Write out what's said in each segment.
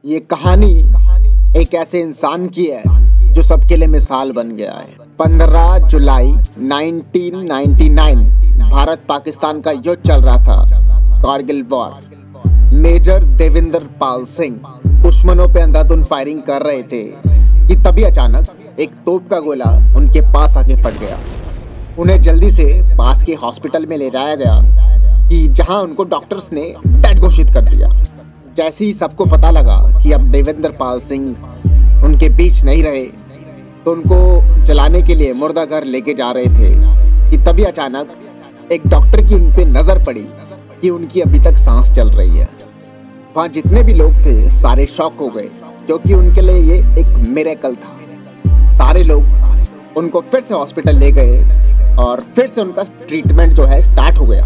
ये कहानी एक ऐसे इंसान की है जो सबके लिए मिसाल बन गया है। 15 जुलाई 1999 भारत पाकिस्तान का युद्ध चल रहा था, कारगिल वॉर। मेजर देविंदर पाल सिंह दुश्मनों पे अंधाधुंध फायरिंग कर रहे थे कि तभी अचानक एक तोप का गोला उनके पास आके फट गया। उन्हें जल्दी से पास के हॉस्पिटल में ले जाया गया कि जहां उनको डॉक्टर्स ने डेड घोषित कर दिया। जैसे ही सबको पता लगा कि अब देविंदर पाल सिंह उनके बीच नहीं रहे तो उनको जलाने के लिए मुर्दा घर लेके जा रहे थे कि तभी अचानक एक डॉक्टर की उन पे नजर पड़ी कि उनकी अभी तक सांस चल रही है। वहाँ जितने भी लोग थे सारे शॉक हो गए क्योंकि उनके लिए ये एक मिरेकल था। सारे लोग उनको फिर से हॉस्पिटल ले गए और फिर से उनका ट्रीटमेंट जो है स्टार्ट हो गया।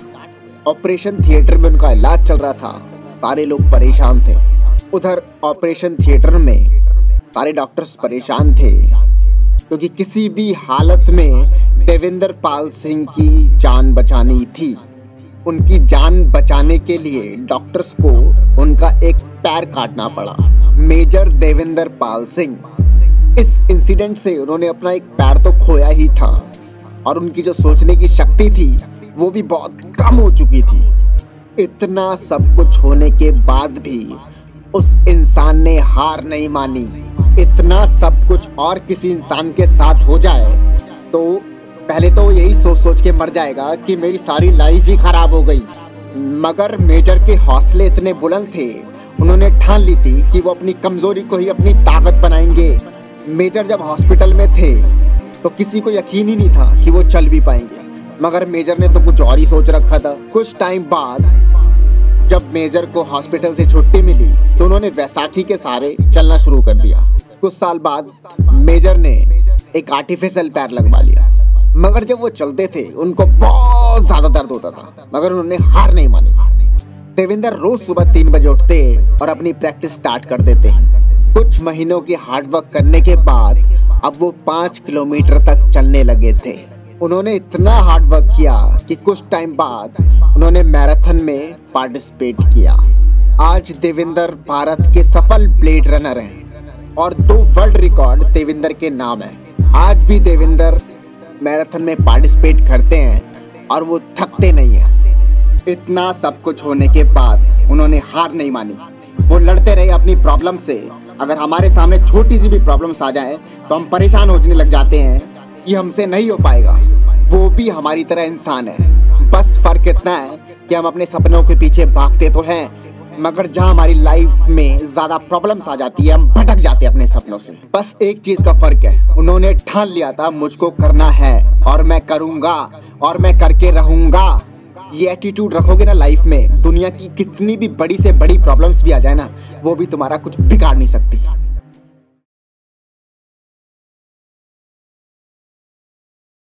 ऑपरेशन थिएटर में उनका इलाज चल रहा था। सारे लोग परेशान थे। उधर ऑपरेशन थिएटर में सारे डॉक्टर्स परेशान थे क्योंकि किसी भी हालत में देविंदर पाल सिंह की जान बचानी थी। उनकी जान बचाने के लिए डॉक्टर्स को उनका एक पैर काटना पड़ा। मेजर देविंदर पाल सिंह, इस इंसिडेंट से उन्होंने अपना एक पैर तो खोया ही था और उनकी जो सोचने की शक्ति थी वो भी बहुत कम हो चुकी थी। इतना सब कुछ होने के बाद भी उस इंसान ने हार नहीं मानी। इतना सब कुछ और किसी इंसान के साथ हो जाए तो पहले तो यही सोच सोच के मर जाएगा कि मेरी सारी लाइफ ही खराब हो गई। मगर मेजर के हौसले इतने बुलंद थे, उन्होंने ठान ली थी कि वो अपनी कमजोरी को ही अपनी ताकत बनाएंगे। मेजर जब हॉस्पिटल में थे तो किसी को यकीन ही नहीं था कि वो चल भी पाएंगे, मगर मेजर ने तो कुछ और ही सोच रखा था। कुछ टाइम बाद जब मेजर को हॉस्पिटल से छुट्टी मिली तो उन्होंने वैसाखी के सहारे चलना शुरू कर दिया। कुछ साल बाद मेजर ने एक आर्टिफिशियल पैर लगवा लिया, मगर जब वो चलते थे उनको बहुत ज्यादा दर्द होता था, मगर उन्होंने हार नहीं मानी। देविंदर रोज सुबह 3 बजे उठते और अपनी प्रैक्टिस स्टार्ट कर देते। कुछ महीनों की हार्डवर्क करने के बाद अब वो 5 किलोमीटर तक चलने लगे थे। उन्होंने इतना हार्ड वर्क किया कि कुछ टाइम बाद उन्होंने मैराथन में पार्टिसिपेट किया। आज देविंदर भारत के सफल ब्लेड रनर हैं और 2 वर्ल्ड रिकॉर्ड देविंदर के नाम है। आज भी देविंदर मैराथन में पार्टिसिपेट करते हैं और वो थकते नहीं हैं। इतना सब कुछ होने के बाद उन्होंने हार नहीं मानी। वो लड़ते रहे अपनी प्रॉब्लम से। अगर हमारे सामने छोटी सी भी प्रॉब्लम्स आ जाए तो हम परेशान होने लग जाते हैं कि हमसे नहीं हो पाएगा। वो भी हमारी तरह इंसान है, बस फर्क इतना है कि हम अपने सपनों के पीछे भागते तो हैं, मगर जहां हमारी लाइफ में ज्यादा प्रॉब्लम्स आ जाती है हम भटक जाते हैं अपने सपनों से। बस एक चीज का फर्क है, उन्होंने ठान लिया था मुझको करना है और मैं करूंगा और मैं करके रहूंगा। ये एटीट्यूड रखोगे ना लाइफ में, दुनिया की कितनी भी बड़ी से बड़ी प्रॉब्लम्स भी आ जाए ना, वो भी तुम्हारा कुछ बिगाड़ नहीं सकती।